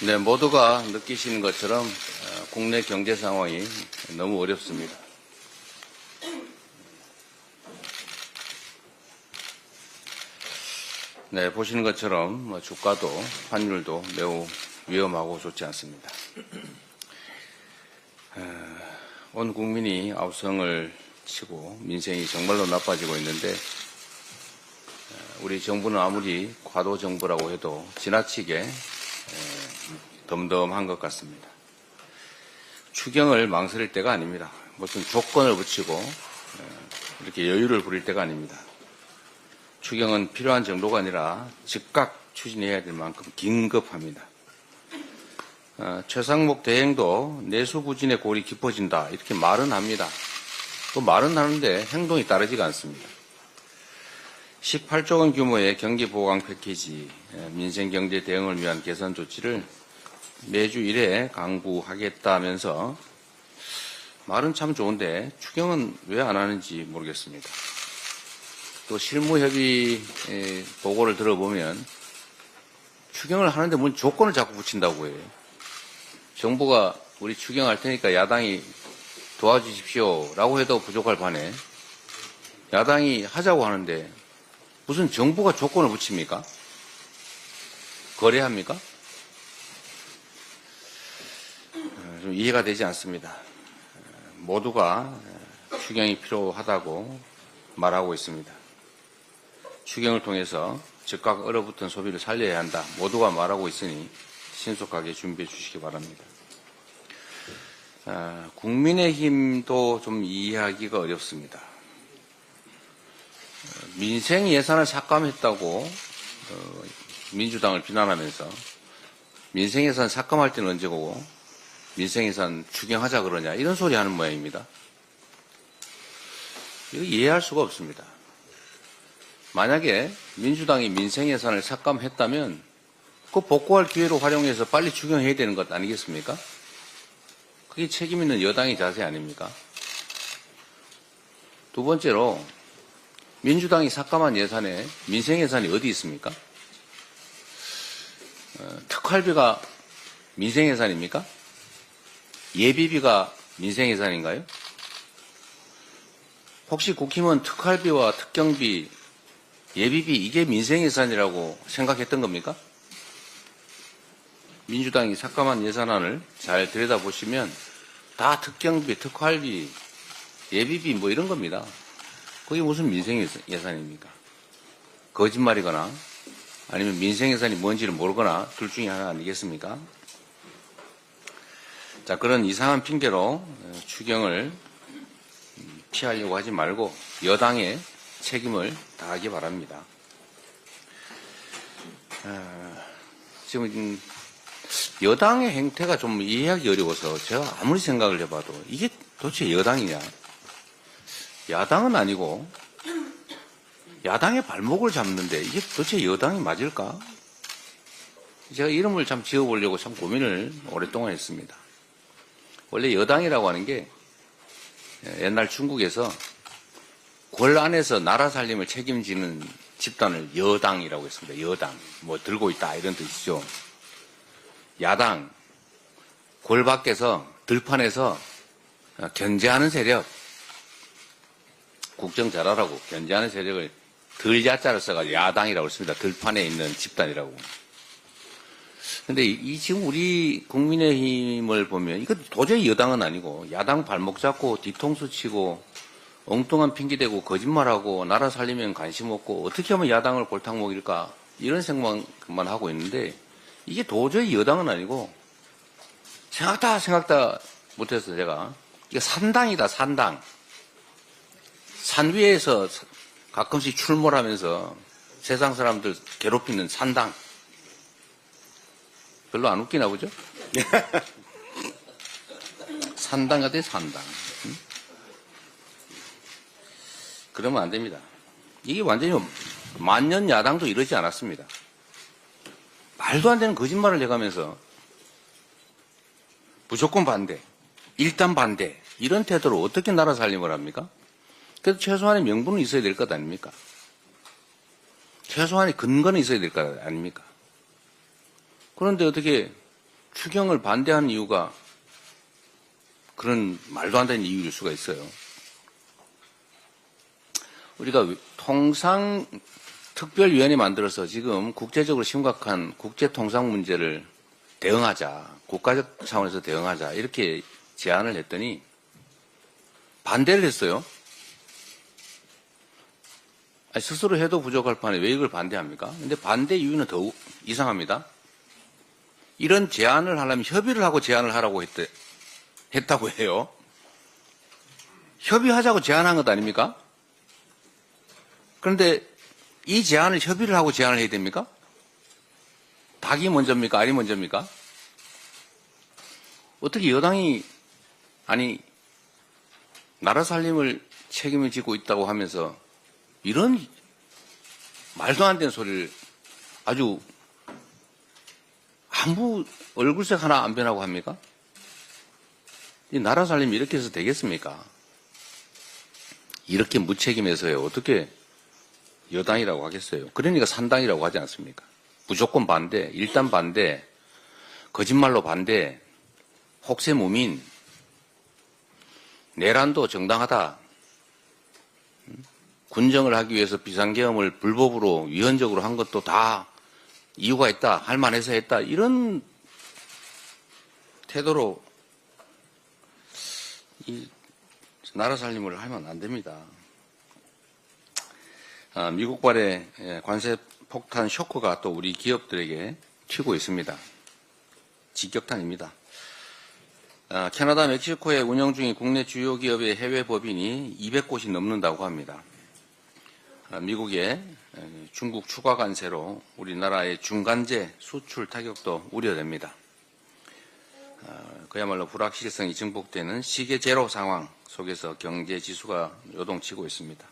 네, 모두가 느끼시는 것처럼 국내 경제 상황이 너무 어렵습니다. 네, 보시는 것처럼 주가도 환율도 매우 위험하고 좋지 않습니다. 온 국민이 아우성을 치고 민생이 정말로 나빠지고 있는데 우리 정부는 아무리 과도 정부라고 해도 지나치게 덤덤한 것 같습니다. 추경을 망설일 때가 아닙니다. 무슨 조건을 붙이고 이렇게 여유를 부릴 때가 아닙니다. 추경은 필요한 정도가 아니라 즉각 추진해야 될 만큼 긴급합니다. 최상목 대행도 내수부진의 골이 깊어진다 이렇게 말은 합니다. 또 말은 하는데 행동이 따르지가 않습니다. 18조 원 규모의 경기보강 패키지, 민생경제 대응을 위한 개선 조치를 매주 1회 강구하겠다면서 말은 참 좋은데 추경은 왜 안 하는지 모르겠습니다. 또 실무협의 보고를 들어보면 추경을 하는데 뭔 조건을 자꾸 붙인다고 해요. 정부가 우리 추경할 테니까 야당이 도와주십시오라고 해도 부족할 판에 야당이 하자고 하는데 무슨 정부가 조건을 붙입니까? 거래합니까? 좀 이해가 되지 않습니다. 모두가 추경이 필요하다고 말하고 있습니다. 추경을 통해서 즉각 얼어붙은 소비를 살려야 한다. 모두가 말하고 있으니 신속하게 준비해 주시기 바랍니다. 국민의힘도 좀 이해하기가 어렵습니다. 민생 예산을 삭감했다고 민주당을 비난하면서 민생 예산 삭감할 때는 언제고 민생 예산 추경하자 그러냐 이런 소리 하는 모양입니다. 이거 이해할 수가 없습니다. 만약에 민주당이 민생 예산을 삭감했다면 그 복구할 기회로 활용해서 빨리 추경해야 되는 것 아니겠습니까? 그게 책임 있는 여당의 자세 아닙니까? 두 번째로 민주당이 삭감한 예산에 민생 예산이 어디 있습니까? 특활비가 민생 예산입니까? 예비비가 민생 예산인가요? 혹시 국힘은 특활비와 특경비, 예비비 이게 민생 예산이라고 생각했던 겁니까? 민주당이 삭감한 예산안을 잘 들여다보시면 다 특경비, 특활비, 예비비 뭐 이런 겁니다. 그게 무슨 민생 예산입니까? 거짓말이거나 아니면 민생 예산이 뭔지를 모르거나 둘 중에 하나 아니겠습니까? 자, 그런 이상한 핑계로 추경을 피하려고 하지 말고 여당의 책임을 다하기 바랍니다. 지금 여당의 행태가 좀 이해하기 어려워서 제가 아무리 생각을 해봐도 이게 도대체 여당이냐? 야당은 아니고 야당의 발목을 잡는데 이게 도대체 여당이 맞을까? 제가 이름을 참 지어보려고 참 고민을 오랫동안 했습니다. 원래 여당이라고 하는 게 옛날 중국에서 궐 안에서 나라 살림을 책임지는 집단을 여당이라고 했습니다. 여당. 뭐 들고 있다 이런 뜻이죠. 야당. 궐 밖에서 들판에서 견제하는 세력. 국정 잘하라고 견제하는 세력을 들야자를 써가지고 야당이라고 했습니다. 들판에 있는 집단이라고. 근데 이 지금 우리 국민의힘을 보면 이거 도저히 여당은 아니고 야당 발목 잡고 뒤통수 치고 엉뚱한 핑계대고 거짓말하고 나라 살리면 관심 없고 어떻게 하면 야당을 골탕 먹일까 이런 생각만 하고 있는데 이게 도저히 여당은 아니고 생각다 못해서 제가 이게 산당이다 산당. 산 위에서 가끔씩 출몰하면서 세상 사람들 괴롭히는 산당. 별로 안 웃기나 보죠? 산당 같아 산당. 응? 그러면 안 됩니다. 이게 완전히 만년 야당도 이러지 않았습니다. 말도 안 되는 거짓말을 해가면서 무조건 반대, 일단 반대 이런 태도로 어떻게 나라 살림을 합니까? 그래도 최소한의 명분은 있어야 될 것 아닙니까? 최소한의 근거는 있어야 될 것 아닙니까? 그런데 어떻게 추경을 반대하는 이유가 그런 말도 안 되는 이유일 수가 있어요. 우리가 통상특별위원회 만들어서 지금 국제적으로 심각한 국제통상 문제를 대응하자, 국가적 차원에서 대응하자 이렇게 제안을 했더니 반대를 했어요. 아니, 스스로 해도 부족할 판에 왜 이걸 반대합니까? 근데 반대 이유는 더 이상합니다. 이런 제안을 하려면 협의를 하고 제안을 하라고 했다고 해요. 협의하자고 제안한 것 아닙니까? 그런데 이 제안을 협의를 하고 제안을 해야 됩니까? 닭이 먼저입니까? 알이 먼저입니까? 어떻게 여당이 나라 살림을 책임을 지고 있다고 하면서 이런 말도 안 되는 소리를 아주 아무 얼굴색 하나 안 변하고 합니까? 이 나라 살림 이렇게 해서 되겠습니까? 이렇게 무책임해서요. 어떻게 여당이라고 하겠어요? 그러니까 산당이라고 하지 않습니까? 무조건 반대, 일단 반대, 거짓말로 반대, 혹세무민, 내란도 정당하다. 군정을 하기 위해서 비상계엄을 불법으로 위헌적으로 한 것도 다 이유가 있다. 할 만해서 했다. 이런 태도로 이 나라 살림을 하면 안 됩니다. 미국발의 관세 폭탄 쇼크가 또 우리 기업들에게 튀고 있습니다. 직격탄입니다. 캐나다, 멕시코에 운영 중인 국내 주요 기업의 해외 법인이 200곳이 넘는다고 합니다. 미국의 중국 추가 관세로 우리나라의 중간재 수출 타격도 우려됩니다. 그야말로 불확실성이 증폭되는 시계 제로 상황 속에서 경제 지수가 요동치고 있습니다.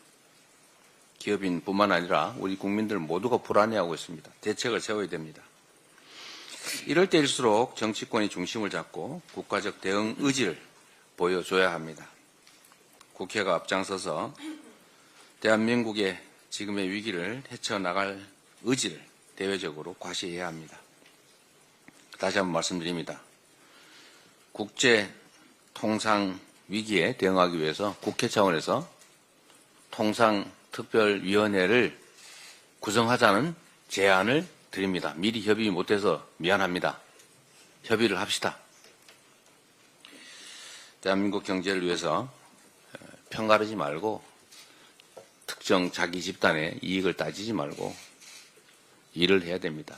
기업인뿐만 아니라 우리 국민들 모두가 불안해하고 있습니다. 대책을 세워야 됩니다. 이럴 때일수록 정치권이 중심을 잡고 국가적 대응 의지를 보여줘야 합니다. 국회가 앞장서서 대한민국의 지금의 위기를 헤쳐나갈 의지를 대외적으로 과시해야 합니다. 다시 한번 말씀드립니다. 국제 통상 위기에 대응하기 위해서 국회 차원에서 통상특별위원회를 구성하자는 제안을 드립니다. 미리 협의 못해서 미안합니다. 협의를 합시다. 대한민국 경제를 위해서 편가르지 말고 특정 자기 집단의 이익을 따지지 말고 일을 해야 됩니다.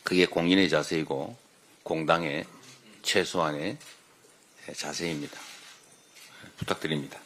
그게 공인의 자세이고 공당의 최소한의 자세입니다. 부탁드립니다.